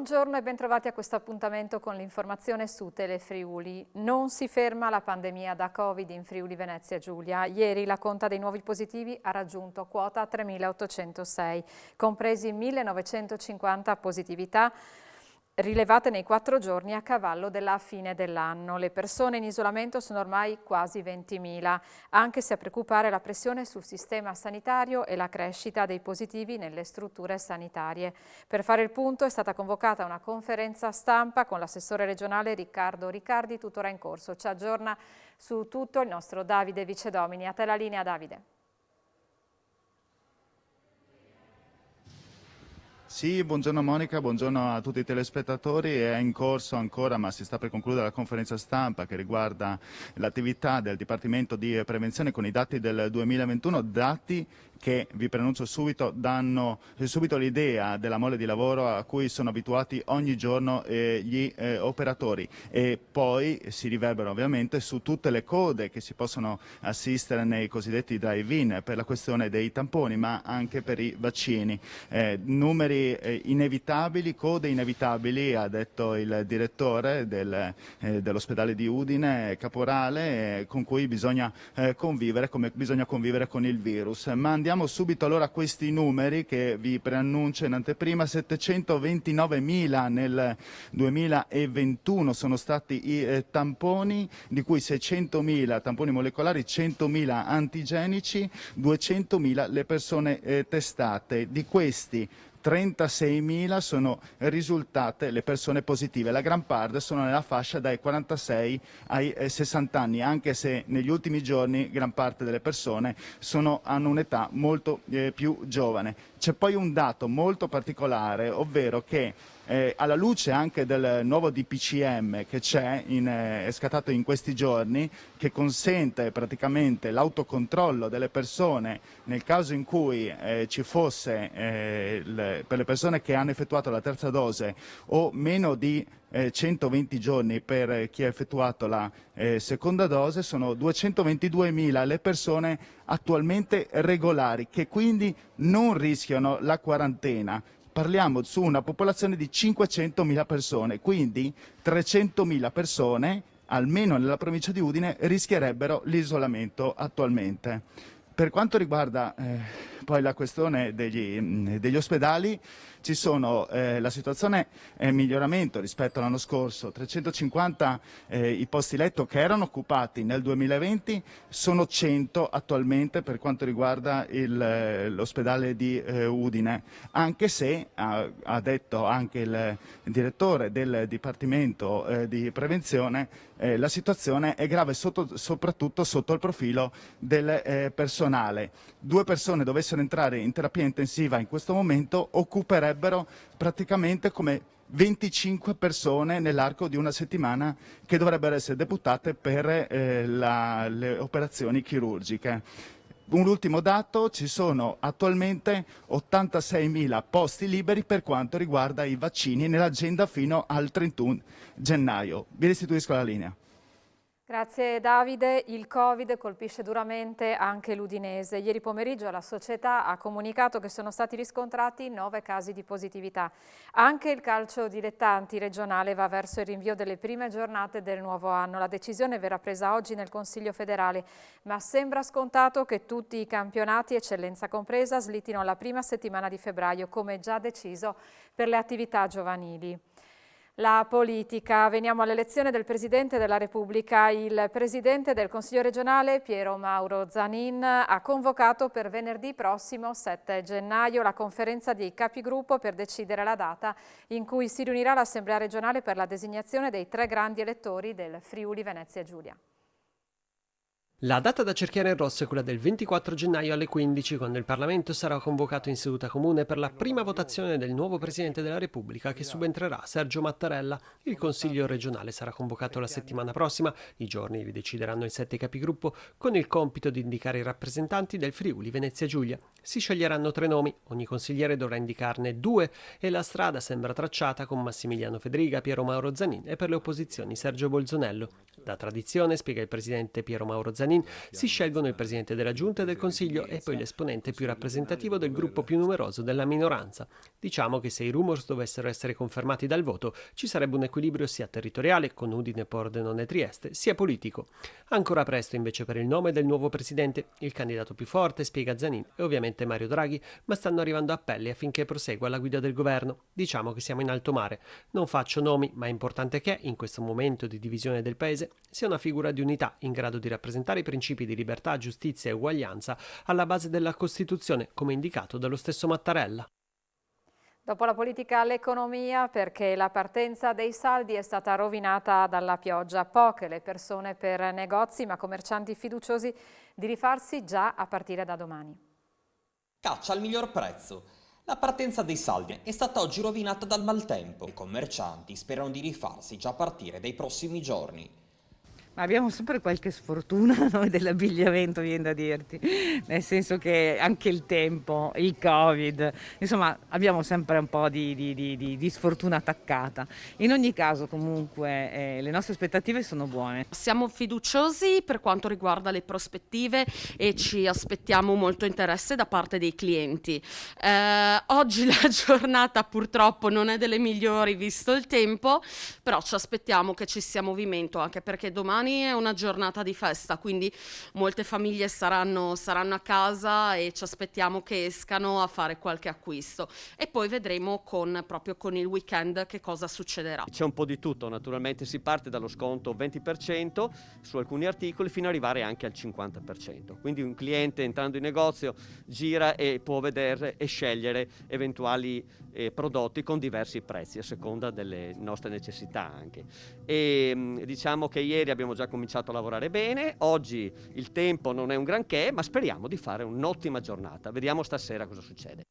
Buongiorno e bentrovati a questo appuntamento con l'informazione su Telefriuli. Non si ferma la pandemia da Covid in Friuli Venezia Giulia. Ieri la conta dei nuovi positivi ha raggiunto quota 3.806, compresi 1.950 positività rilevate nei 4 giorni a cavallo della fine dell'anno. Le persone in isolamento sono ormai quasi 20.000, anche se a preoccupare la pressione sul sistema sanitario e la crescita dei positivi nelle strutture sanitarie. Per fare il punto è stata convocata una conferenza stampa con l'assessore regionale Riccardo Riccardi, tuttora in corso. Ci aggiorna su tutto il nostro Davide Vicedomini. A te la linea, Davide. Sì, buongiorno Monica, buongiorno a tutti i telespettatori. È in corso ancora, ma si sta per concludere la conferenza stampa che riguarda l'attività del Dipartimento di Prevenzione con i dati del 2021, dati che, vi pronuncio subito, danno subito l'idea della mole di lavoro a cui sono abituati ogni giorno gli operatori, e poi si riverberano ovviamente su tutte le code che si possono assistere nei cosiddetti drive-in per la questione dei tamponi, ma anche per i vaccini. Numeri inevitabili, code inevitabili, ha detto il direttore dell'ospedale di Udine, Caporale, con cui bisogna convivere, come bisogna convivere con il virus. Ma andiamo subito allora a questi numeri che vi preannuncio in anteprima. 729.000 nel 2021 sono stati i tamponi, di cui 600.000 tamponi molecolari, 100.000 antigenici, 200.000 le persone testate. Di questi 36.000 sono risultate le persone positive, la gran parte sono nella fascia dai 46 ai 60 anni, anche se negli ultimi giorni gran parte delle persone hanno un'età molto più giovane. C'è poi un dato molto particolare, ovvero che alla luce anche del nuovo DPCM che è scattato in questi giorni, che consente praticamente l'autocontrollo delle persone nel caso in cui ci fosse, per le persone che hanno effettuato la terza dose o meno di 120 giorni per chi ha effettuato la seconda dose, sono 222.000 le persone attualmente regolari che quindi non rischiano la quarantena. Parliamo su una popolazione di 500.000 persone, quindi 300.000 persone, almeno nella provincia di Udine, rischierebbero l'isolamento attualmente. Per quanto riguarda poi la questione degli ospedali, la situazione è in miglioramento rispetto all'anno scorso. 350 i posti letto che erano occupati nel 2020, sono 100 attualmente per quanto riguarda l'ospedale di Udine, anche se, ha detto anche il direttore del Dipartimento di Prevenzione, la situazione è grave soprattutto sotto il profilo del personale. 2 persone dovessero entrare in terapia intensiva in questo momento, occuperebbero praticamente come 25 persone nell'arco di una settimana che dovrebbero essere deputate per le operazioni chirurgiche. Un ultimo dato: ci sono attualmente 86.000 posti liberi per quanto riguarda i vaccini nell'agenda fino al 31 gennaio. Vi restituisco la linea. Grazie Davide. Il Covid colpisce duramente anche l'Udinese. Ieri pomeriggio la società ha comunicato che sono stati riscontrati 9 casi di positività. Anche il calcio dilettanti regionale va verso il rinvio delle prime giornate del nuovo anno. La decisione verrà presa oggi nel Consiglio federale, ma sembra scontato che tutti i campionati, eccellenza compresa, slittino alla prima settimana di febbraio, come già deciso per le attività giovanili. La politica. Veniamo all'elezione del Presidente della Repubblica. Il Presidente del Consiglio regionale, Piero Mauro Zanin, ha convocato per venerdì prossimo, 7 gennaio, la conferenza dei capigruppo per decidere la data in cui si riunirà l'Assemblea regionale per la designazione dei 3 grandi elettori del Friuli Venezia Giulia. La data da cerchiare in rosso è quella del 24 gennaio alle 15, quando il Parlamento sarà convocato in seduta comune per la prima votazione del nuovo Presidente della Repubblica che subentrerà Sergio Mattarella. Il Consiglio regionale sarà convocato la settimana prossima, i giorni li decideranno i 7 capigruppo, con il compito di indicare i rappresentanti del Friuli Venezia Giulia. Si sceglieranno 3 nomi, ogni consigliere dovrà indicarne 2 e la strada sembra tracciata con Massimiliano Federiga, Piero Mauro Zanin e per le opposizioni Sergio Bolzonello. Da tradizione, spiega il Presidente Piero Mauro Zanin, Zanin si scelgono il presidente della Giunta e del Consiglio e poi l'esponente più rappresentativo del gruppo più numeroso della minoranza. Diciamo che se i rumors dovessero essere confermati dal voto, ci sarebbe un equilibrio sia territoriale, con Udine, Pordenone e Trieste, sia politico. Ancora presto invece per il nome del nuovo presidente. Il candidato più forte, spiega Zanin, è ovviamente Mario Draghi, ma stanno arrivando appelli affinché prosegua alla guida del governo. Diciamo che siamo in alto mare. Non faccio nomi, ma è importante che, in questo momento di divisione del paese, sia una figura di unità in grado di rappresentare i principi di libertà, giustizia e uguaglianza alla base della Costituzione, come indicato dallo stesso Mattarella. Dopo la politica all'economia, perché la partenza dei saldi è stata rovinata dalla pioggia. Poche le persone per negozi, ma commercianti fiduciosi di rifarsi già a partire da domani. Caccia al miglior prezzo. La partenza dei saldi è stata oggi rovinata dal maltempo. I commercianti sperano di rifarsi già a partire dai prossimi giorni. Ma abbiamo sempre qualche sfortuna noi dell'abbigliamento, viene da dirti, nel senso che anche il tempo, il Covid, insomma abbiamo sempre un po' di sfortuna attaccata. In ogni caso comunque le nostre aspettative sono buone. Siamo fiduciosi per quanto riguarda le prospettive e ci aspettiamo molto interesse da parte dei clienti. Oggi la giornata purtroppo non è delle migliori visto il tempo, però ci aspettiamo che ci sia movimento, anche perché domani è una giornata di festa, quindi molte famiglie saranno a casa e ci aspettiamo che escano a fare qualche acquisto e poi vedremo proprio con il weekend che cosa succederà. C'è un po' di tutto, naturalmente si parte dallo sconto 20% su alcuni articoli fino ad arrivare anche al 50%, quindi un cliente entrando in negozio gira e può vedere e scegliere eventuali prodotti con diversi prezzi a seconda delle nostre necessità anche. E diciamo che ieri abbiamo già cominciato a lavorare bene, oggi il tempo non è un granché, ma speriamo di fare un'ottima giornata. Vediamo stasera cosa succede.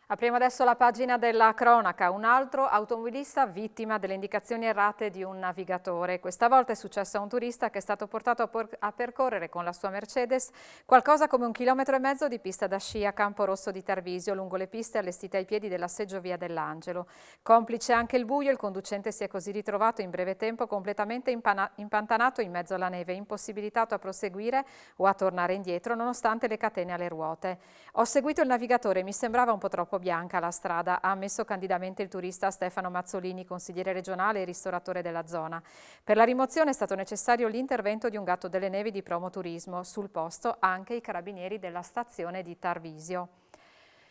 Apriamo adesso la pagina della cronaca. Un altro automobilista vittima delle indicazioni errate di un navigatore. Questa volta è successo a un turista che è stato portato a percorrere con la sua Mercedes qualcosa come 1,5 chilometri di pista da sci a Camporosso di Tarvisio, lungo le piste allestite ai piedi della seggiovia dell'Angelo. Complice anche il buio, il conducente si è così ritrovato in breve tempo completamente impantanato in mezzo alla neve, impossibilitato a proseguire o a tornare indietro nonostante le catene alle ruote. Ho seguito il navigatore, mi sembrava un po' troppo bianca la strada, ha ammesso candidamente il turista Stefano Mazzolini, consigliere regionale e ristoratore della zona. Per la rimozione è stato necessario l'intervento di un gatto delle nevi di Promoturismo, sul posto anche i carabinieri della stazione di Tarvisio.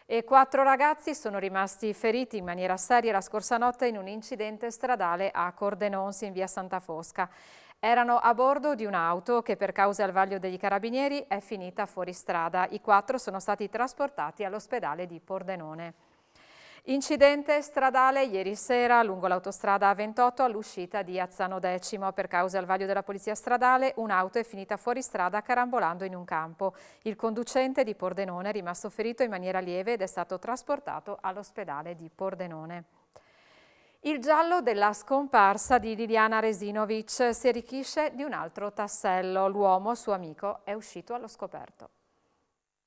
E 4 ragazzi sono rimasti feriti in maniera seria la scorsa notte in un incidente stradale a Cordenonsi in via Santa Fosca. Erano a bordo di un'auto che per cause al vaglio degli carabinieri è finita fuori strada. I 4 sono stati trasportati all'ospedale di Pordenone. Incidente stradale ieri sera lungo l'autostrada A28 all'uscita di Azzano Decimo. Per cause al vaglio della polizia stradale un'auto è finita fuori strada carambolando in un campo. Il conducente di Pordenone è rimasto ferito in maniera lieve ed è stato trasportato all'ospedale di Pordenone. Il giallo della scomparsa di Liliana Resinovic si arricchisce di un altro tassello. L'uomo, suo amico, è uscito allo scoperto.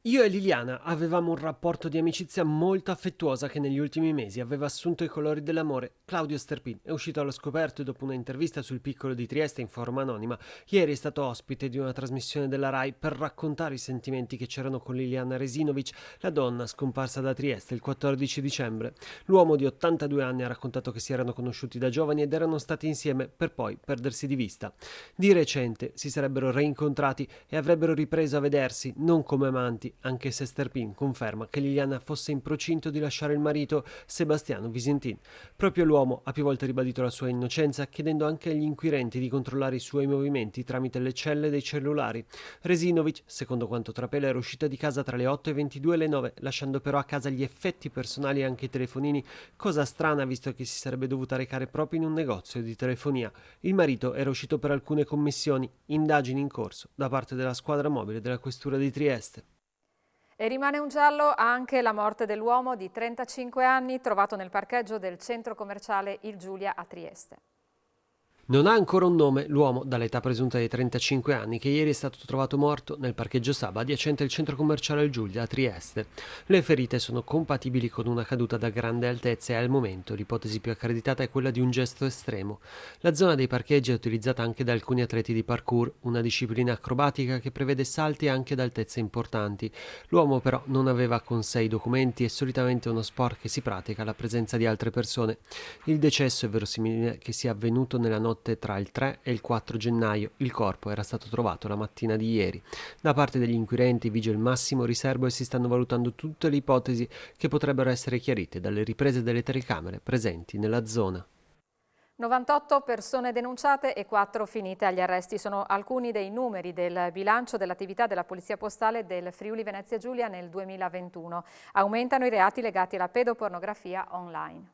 Io e Liliana avevamo un rapporto di amicizia molto affettuosa che negli ultimi mesi aveva assunto i colori dell'amore. Claudio Sterpin è uscito allo scoperto e dopo una intervista sul Piccolo di Trieste in forma anonima, ieri è stato ospite di una trasmissione della Rai per raccontare i sentimenti che c'erano con Liliana Resinovic, la donna scomparsa da Trieste il 14 dicembre. L'uomo di 82 anni ha raccontato che si erano conosciuti da giovani ed erano stati insieme per poi perdersi di vista. Di recente si sarebbero reincontrati e avrebbero ripreso a vedersi, non come amanti, anche se Sterpin conferma che Liliana fosse in procinto di lasciare il marito Sebastiano Visentin. Proprio l'uomo ha più volte ribadito la sua innocenza, chiedendo anche agli inquirenti di controllare i suoi movimenti tramite le celle dei cellulari. Resinovic, secondo quanto trapela, era uscita di casa tra le 8:22 e le 9, lasciando però a casa gli effetti personali e anche i telefonini, cosa strana visto che si sarebbe dovuta recare proprio in un negozio di telefonia. Il marito era uscito per alcune commissioni, indagini in corso da parte della squadra mobile della questura di Trieste. E rimane un giallo anche la morte dell'uomo di 35 anni trovato nel parcheggio del centro commerciale Il Giulia a Trieste. Non ha ancora un nome l'uomo dall'età presunta di 35 anni che ieri è stato trovato morto nel parcheggio Saba adiacente al centro commerciale Il Giulia a Trieste. Le ferite sono compatibili con una caduta da grande altezza e al momento l'ipotesi più accreditata è quella di un gesto estremo. La zona dei parcheggi è utilizzata anche da alcuni atleti di parkour, una disciplina acrobatica che prevede salti anche ad altezze importanti. L'uomo però non aveva con sé i documenti e solitamente è uno sport che si pratica alla presenza di altre persone. Il decesso è verosimile che sia avvenuto nella notte tra il 3 e il 4 gennaio. Il corpo era stato trovato la mattina di ieri. Da parte degli inquirenti vige il massimo riservo e si stanno valutando tutte le ipotesi che potrebbero essere chiarite dalle riprese delle telecamere presenti nella zona. 98 persone denunciate e 4 finite agli arresti sono alcuni dei numeri del bilancio dell'attività della Polizia Postale del Friuli Venezia Giulia nel 2021. Aumentano i reati legati alla pedopornografia online.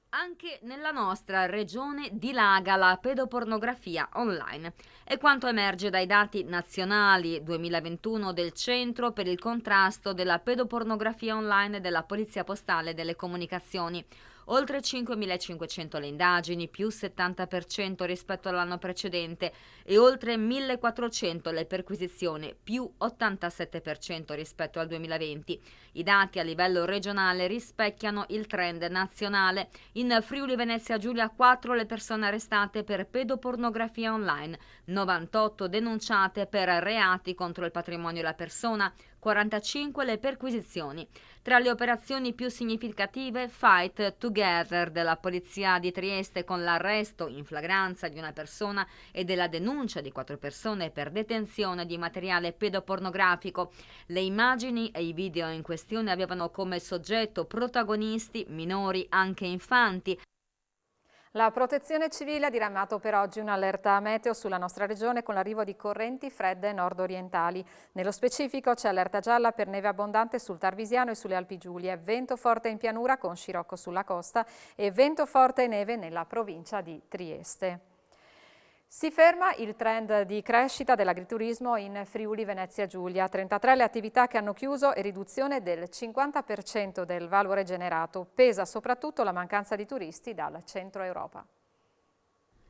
Anche nella nostra regione dilaga la pedopornografia online. È quanto emerge dai dati nazionali 2021 del Centro per il contrasto della pedopornografia online della Polizia Postale delle Comunicazioni. Oltre 5.500 le indagini, più 70% rispetto all'anno precedente, e oltre 1.400 le perquisizioni, più 87% rispetto al 2020. I dati a livello regionale rispecchiano il trend nazionale. In Friuli Venezia Giulia 4 le persone arrestate per pedopornografia online, 98 denunciate per reati contro il patrimonio e la persona, 45 le perquisizioni. Tra le operazioni più significative, Fight Together della Polizia di Trieste con l'arresto in flagranza di una persona e della denuncia di 4 persone per detenzione di materiale pedopornografico. Le immagini e i video in questione avevano come soggetto protagonisti minori, anche infanti. La Protezione Civile ha diramato per oggi un'allerta meteo sulla nostra regione con l'arrivo di correnti fredde nord-orientali. Nello specifico c'è allerta gialla per neve abbondante sul Tarvisiano e sulle Alpi Giulie, vento forte in pianura con scirocco sulla costa e vento forte e neve nella provincia di Trieste. Si ferma il trend di crescita dell'agriturismo in Friuli Venezia Giulia, 33 le attività che hanno chiuso e riduzione del 50% del valore generato. Pesa soprattutto la mancanza di turisti dal centro Europa.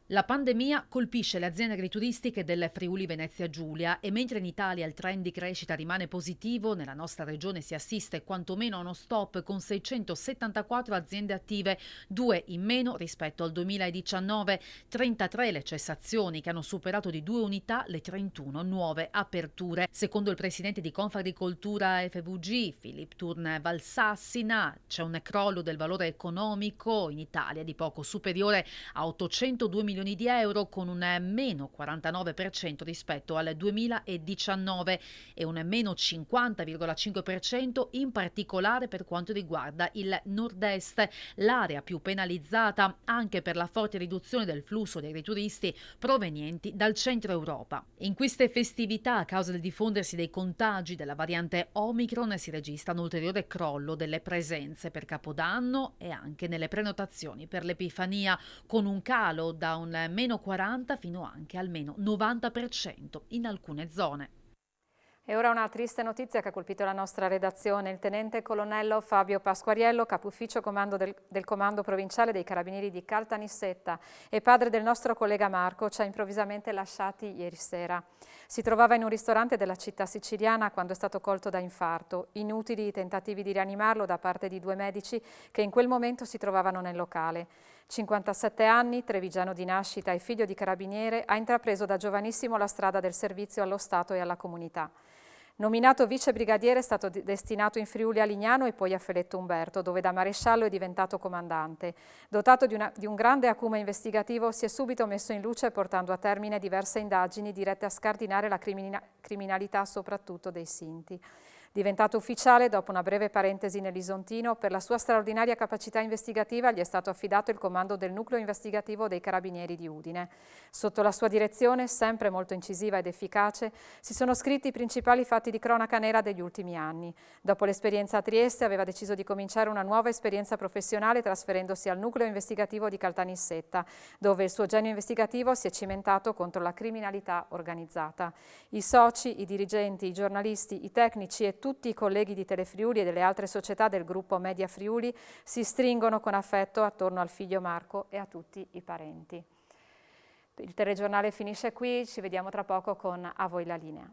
La pandemia colpisce le aziende agrituristiche del Friuli Venezia Giulia e mentre in Italia il trend di crescita rimane positivo, nella nostra regione si assiste quantomeno a uno stop con 674 aziende attive, 2 in meno rispetto al 2019, 33 le cessazioni che hanno superato di 2 unità le 31 nuove aperture. Secondo il presidente di Confagricoltura FVG, Philip Turn Valsassina, c'è un crollo del valore economico in Italia di poco superiore a 802 milioni di euro con un meno 49% rispetto al 2019 e un meno 50,5% in particolare per quanto riguarda il nord-est, l'area più penalizzata anche per la forte riduzione del flusso dei turisti provenienti dal centro Europa. In queste festività, a causa del diffondersi dei contagi della variante Omicron, si registra un ulteriore crollo delle presenze per Capodanno e anche nelle prenotazioni per l'Epifania, con un calo da un meno 40 fino anche al meno 90% in alcune zone. E ora una triste notizia che ha colpito la nostra redazione. Il tenente colonnello Fabio Pasquariello, capo ufficio comando del Comando Provinciale dei Carabinieri di Caltanissetta e padre del nostro collega Marco, ci ha improvvisamente lasciati ieri sera. Si trovava in un ristorante della città siciliana quando è stato colto da infarto. Inutili i tentativi di rianimarlo da parte di 2 medici che in quel momento si trovavano nel locale. 57 anni, trevigiano di nascita e figlio di carabiniere, ha intrapreso da giovanissimo la strada del servizio allo Stato e alla comunità. Nominato vice brigadiere è stato destinato in Friuli a Lignano e poi a Feletto Umberto, dove da maresciallo è diventato comandante. Dotato di un grande acume investigativo, si è subito messo in luce portando a termine diverse indagini dirette a scardinare la criminalità soprattutto dei Sinti. Diventato ufficiale dopo una breve parentesi nell'Isontino, per la sua straordinaria capacità investigativa gli è stato affidato il comando del nucleo investigativo dei Carabinieri di Udine. Sotto la sua direzione, sempre molto incisiva ed efficace, si sono scritti i principali fatti di cronaca nera degli ultimi anni. Dopo l'esperienza a Trieste aveva deciso di cominciare una nuova esperienza professionale trasferendosi al nucleo investigativo di Caltanissetta, dove il suo genio investigativo si è cimentato contro la criminalità organizzata. I soci, i dirigenti, i giornalisti, i tecnici e tutti i colleghi di Telefriuli e delle altre società del gruppo Media Friuli si stringono con affetto attorno al figlio Marco e a tutti i parenti. Il telegiornale finisce qui, ci vediamo tra poco con A voi la linea.